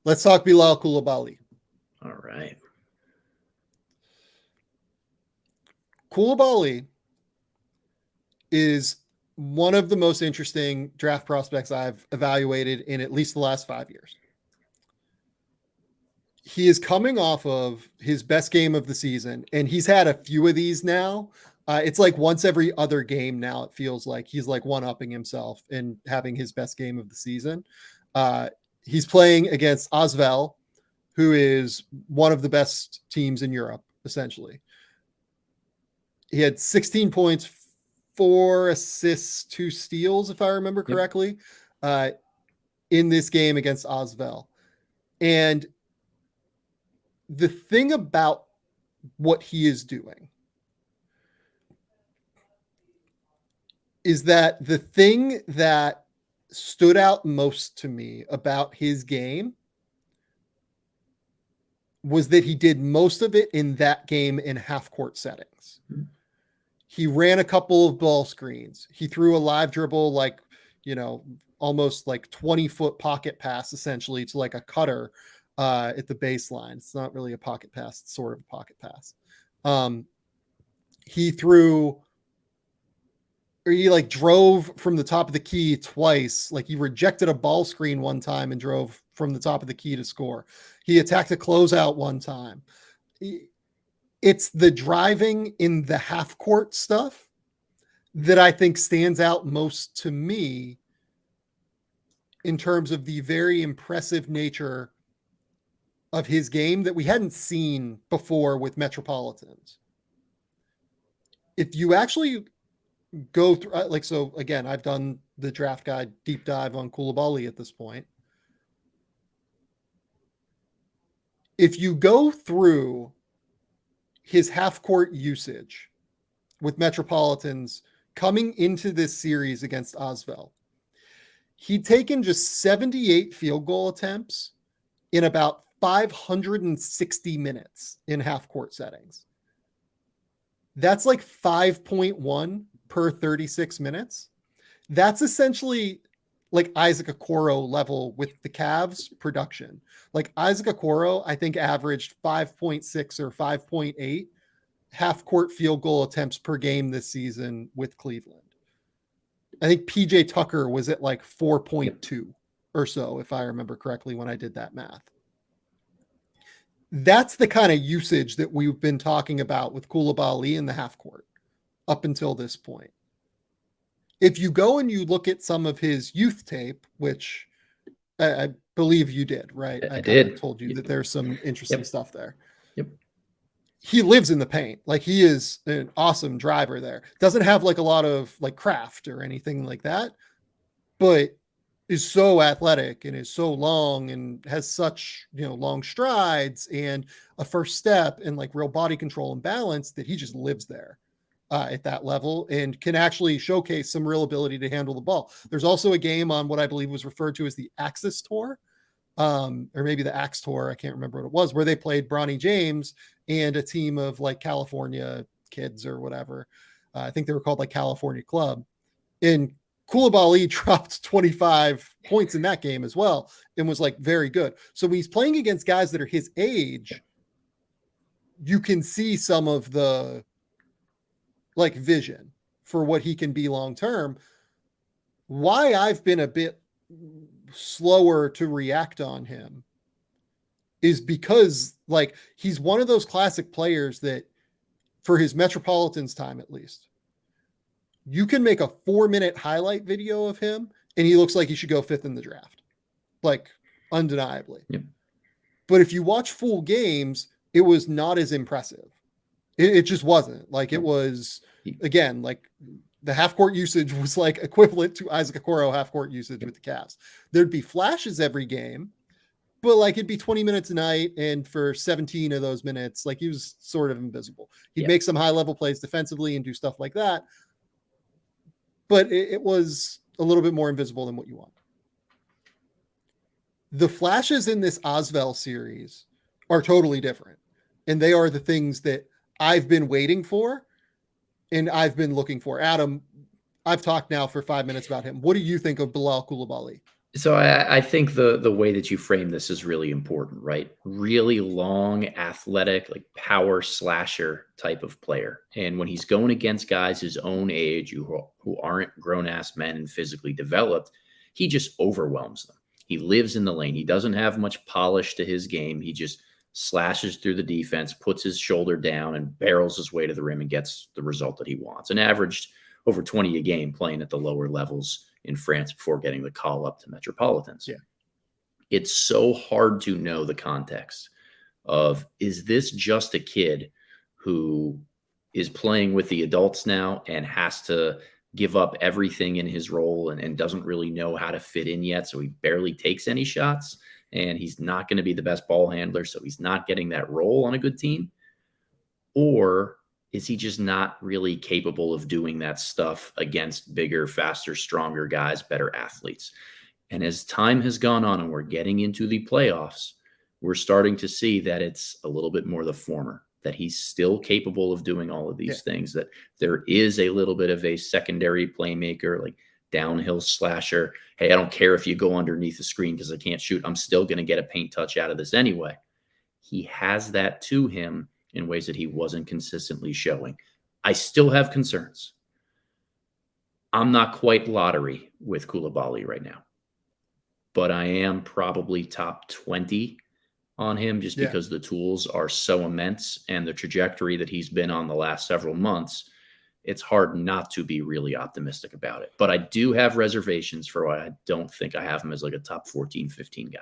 Let's talk Bilal Coulibaly. All right. Coulibaly is one of the most interesting draft prospects I've evaluated in at least the last 5 years. He is coming off of his best game of the season, and he's had a few of these now. It's like once every other game now, it feels like he's like one-upping himself and having his best game of the season. He's playing against Asvel, who is one of the best teams in Europe, essentially. He had 16 points, 4 assists, 2 steals, if I remember correctly, in this game against Asvel. And the thing about what he is doing is that the thing that stood out most to me about his game was that he did most of it in that game in half-court settings. Mm-hmm. He ran a couple of ball screens. He threw a live dribble, like, almost like 20-foot pocket pass, essentially, to like a cutter at the baseline. It's not really a pocket pass. It's sort of a pocket pass. He drove from the top of the key twice. Like he rejected a ball screen one time and drove from the top of the key to score. He attacked a closeout one time. It's the driving in the half court stuff that I think stands out most to me in terms of the very impressive nature of his game that we hadn't seen before with Metropolitans. If you actually go through, so again, I've done the draft guide deep dive on Coulibaly at this point. If you go through his half-court usage with Metropolitans coming into this series against Asvel, he'd taken just 78 field goal attempts in about 560 minutes in half-court settings. That's like 5.1 per 36 minutes. That's essentially like Isaac Okoro level with the Cavs production. Like Isaac Okoro, I think averaged 5.6 or 5.8 half-court field goal attempts per game this season with Cleveland. I think PJ Tucker was at like 4.2 or so, if I remember correctly when I did that math. That's the kind of usage that we've been talking about with Coulibaly in the half court up until this point. If you go and you look at some of his youth tape, which I believe you did, right? I did. Told you that there's some interesting stuff there. Yep. He lives in the paint. Like he is an awesome driver there. Doesn't have like a lot of like craft or anything like that, but is so athletic and is so long and has such, long strides and a first step and like real body control and balance that he just lives there at that level and can actually showcase some real ability to handle the ball. There's also a game on what I believe was referred to as the Axis Tour, or maybe the Axe Tour. I can't remember what it was, where they played Bronny James and a team of like California kids or whatever. I think they were called like California Club. And Coulibaly dropped 25 points in that game as well and was like very good. So when he's playing against guys that are his age, you can see some of the like vision for what he can be long-term. Why I've been a bit slower to react on him is because like he's one of those classic players that for his Metropolitans time, at least, you can make a 4-minute highlight video of him and he looks like he should go 5th in the draft, like undeniably. Yep. But if you watch full games, it was not as impressive. It just wasn't. Like it was, again, like the half-court usage was like equivalent to Isaac Okoro half-court usage with the Cavs. There'd be flashes every game, but like it'd be 20 minutes a night. And for 17 of those minutes, like he was sort of invisible. He'd make some high-level plays defensively and do stuff like that. But it was a little bit more invisible than what you want. The flashes in this Asvel series are totally different. And they are the things that I've been waiting for and I've been looking for. Adam, I've talked now for 5 minutes about him. What do you think of Bilal Coulibaly? So I think the way that you frame this is really important, right? Really long, athletic, like power slasher type of player. And when he's going against guys his own age who aren't grown ass men and physically developed, he just overwhelms them. He lives in the lane. He doesn't have much polish to his game. He just slashes through the defense, puts his shoulder down, and barrels his way to the rim and gets the result that he wants. And averaged over 20 a game playing at the lower levels in France before getting the call up to Metropolitans. Yeah. It's so hard to know the context of, is this just a kid who is playing with the adults now and has to give up everything in his role and doesn't really know how to fit in yet, so he barely takes any shots, and he's not going to be the best ball handler, so he's not getting that role on a good team? Or is he just not really capable of doing that stuff against bigger, faster, stronger guys, better athletes? And as time has gone on and we're getting into the playoffs, we're starting to see that it's a little bit more the former, that he's still capable of doing all of these things, that there is a little bit of a secondary playmaker, like downhill slasher. Hey, I don't care if you go underneath the screen because I can't shoot. I'm still going to get a paint touch out of this anyway. He has that to him in ways that he wasn't consistently showing. I still have concerns. I'm not quite lottery with Coulibaly right now, but I am probably top 20 on him just because the tools are so immense and the trajectory that he's been on the last several months. It's hard not to be really optimistic about it. But I do have reservations for why I don't think I have him as like a top 14, 15 guy.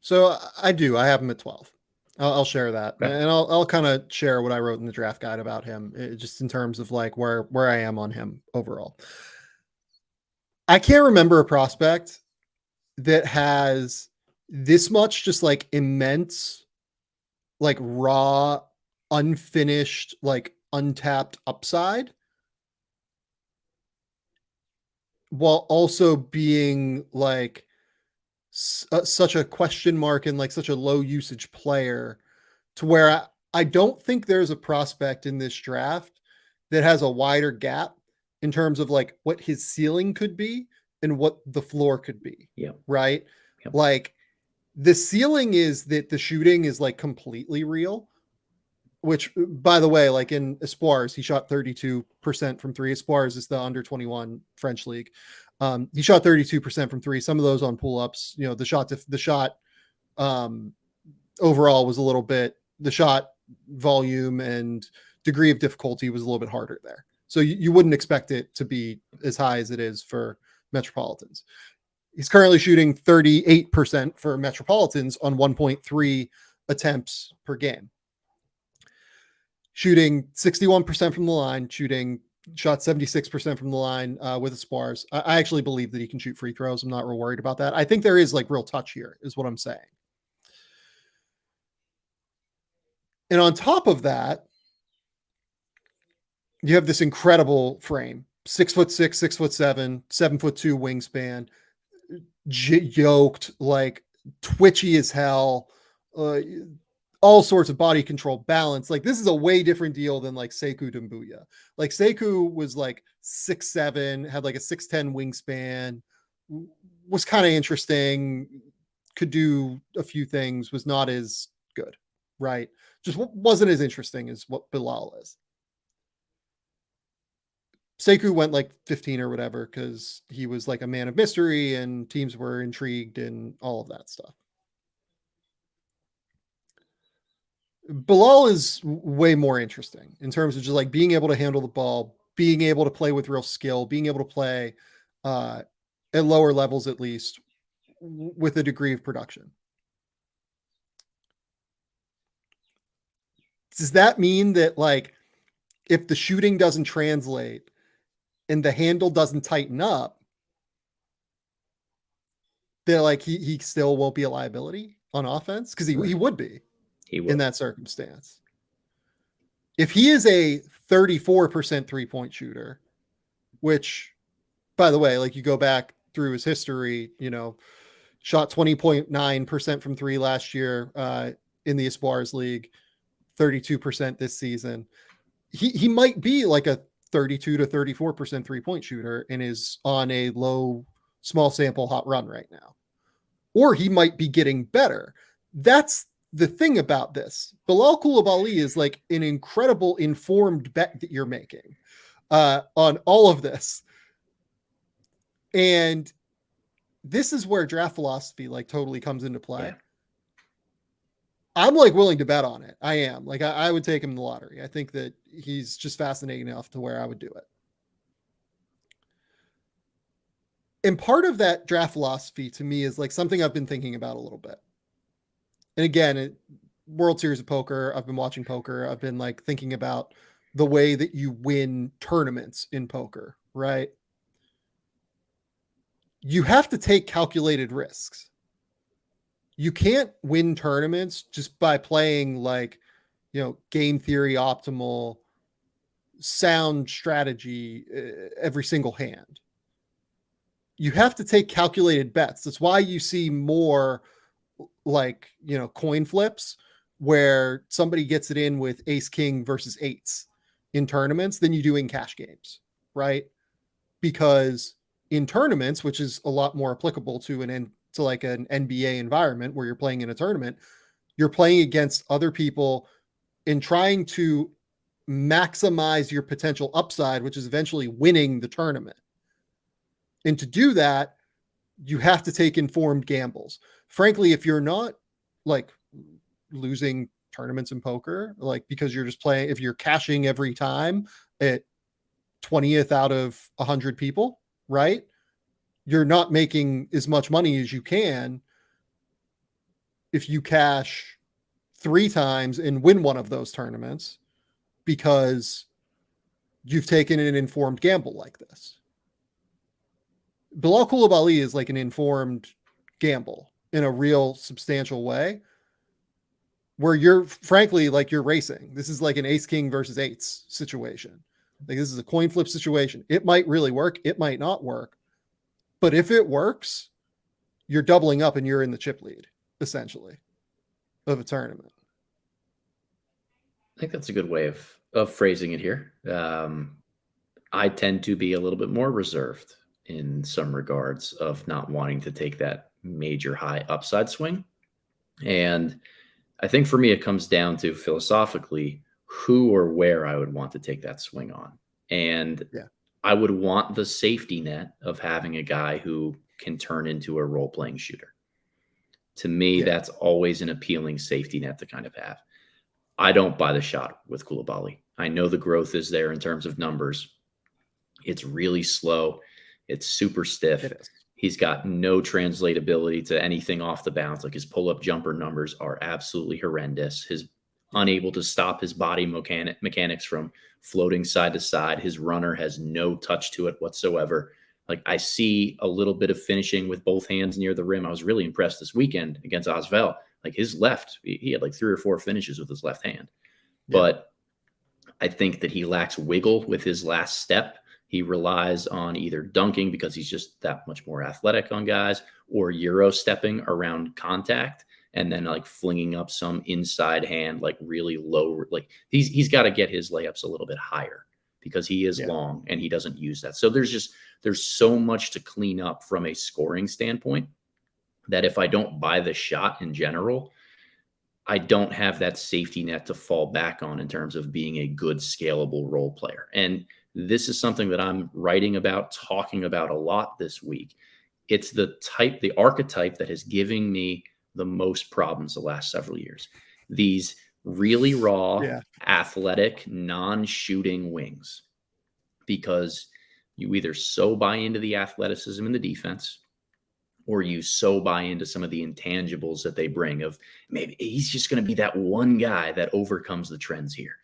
So I do. I have him at 12. I'll share that, Okay. and I'll kind of share what I wrote in the draft guide about him, just in terms of like where I am on him overall. I can't remember a prospect that has this much just like immense, like raw, unfinished, like untapped upside, while also being like such a question mark and like such a low usage player, to where I don't think there's a prospect in this draft that has a wider gap in terms of like what his ceiling could be and what the floor could be. Yeah. Right. Yep. Like the ceiling is that the shooting is like completely real, which by the way, like in Espoirs, he shot 32% from three. Espoirs is the under 21 French league. He shot 32% from three. Some of those on pull ups, you know, the shot overall was a little bit, the shot volume and degree of difficulty was a little bit harder there. So you wouldn't expect it to be as high as it is for Metropolitans. He's currently shooting 38% for Metropolitans on 1.3 attempts per game. Shooting 61% from the line, shot 76% from the line with the Spars. I actually believe that he can shoot free throws. I'm not real worried about that. I think there is like real touch here, is what I'm saying. And on top of that, you have this incredible frame: 6'6", 6'7", 7'2" wingspan, yoked, like twitchy as hell, all sorts of body control, balance. Like this is a way different deal than like Sekou Doumbouya. Like Sekou was like 6'7", had like a 6'10" wingspan, was kind of interesting, could do a few things, was not as good, right? Just wasn't as interesting as what Bilal is. Sekou went like 15 or whatever because he was like a man of mystery and teams were intrigued and all of that stuff. Bilal is way more interesting in terms of just like being able to handle the ball, being able to play with real skill, being able to play at lower levels, at least with a degree of production. Does that mean that like if the shooting doesn't translate and the handle doesn't tighten up, that like he still won't be a liability on offense? Because he would be in that circumstance. If he is a 34% three-point shooter, which, by the way, like you go back through his history, you know, shot 20.9% from three last year in the Espoirs League, 32% this season. He might be like a 32 to 34% three-point shooter and is on a low small sample hot run right now. Or he might be getting better. That's the thing about this. Bilal Coulibaly is like an incredible informed bet that you're making on all of this. And this is where draft philosophy like totally comes into play. Yeah. I'm like willing to bet on it. I am like, I would take him in the lottery. I think that he's just fascinating enough to where I would do it. And part of that draft philosophy to me is like something I've been thinking about a little bit. And again, World Series of Poker, I've been watching poker. I've been like thinking about the way that you win tournaments in poker, right? You have to take calculated risks. You can't win tournaments just by playing like, game theory optimal sound strategy every single hand. You have to take calculated bets. That's why you see more like, coin flips where somebody gets it in with ace king versus eights in tournaments than you do in cash games, right? Because in tournaments, which is a lot more applicable to an NBA environment where you're playing in a tournament, you're playing against other people and trying to maximize your potential upside, which is eventually winning the tournament. And to do that, you have to take informed gambles. Frankly, if you're not like losing tournaments in poker, like because you're just playing, if you're cashing every time at 20th out of 100 people, right? You're not making as much money as you can if you cash 3 times and win one of those tournaments because you've taken an informed gamble like this. Bilal Coulibaly is like an informed gamble in a real substantial way where you're frankly like you're racing. This is like an ace king versus eights situation. Like this is a coin flip situation. It might really work. It might not work. But if it works, you're doubling up and you're in the chip lead essentially of a tournament. I think that's a good way of phrasing it here. I tend to be a little bit more reserved in some regards of not wanting to take that major high upside swing. And I think for me, it comes down to philosophically who or where I would want to take that swing on. And I would want the safety net of having a guy who can turn into a role-playing shooter. To me, that's always an appealing safety net to kind of have. I don't buy the shot with Coulibaly. I know the growth is there in terms of numbers. It's really slow. It's super stiff. It is. He's got no translatability to anything off the bounce. Like his pull-up jumper numbers are absolutely horrendous. His unable to stop his body mechanics from floating side to side. His runner has no touch to it whatsoever. Like I see a little bit of finishing with both hands near the rim. I was really impressed this weekend against Osvel. Like his left, he had like 3 or 4 finishes with his left hand. But I think that he lacks wiggle with his last step. He relies on either dunking because he's just that much more athletic on guys, or Euro stepping around contact and then like flinging up some inside hand, like really low. Like he's got to get his layups a little bit higher because he is long and he doesn't use that. So there's so much to clean up from a scoring standpoint that if I don't buy the shot in general, I don't have that safety net to fall back on in terms of being a good scalable role player. And this is something that I'm writing about, talking about a lot this week. It's the archetype that is giving me the most problems the last several years. These really raw, athletic, non-shooting wings. Because you either so buy into the athleticism and the defense, or you so buy into some of the intangibles that they bring of maybe he's just going to be that one guy that overcomes the trends here.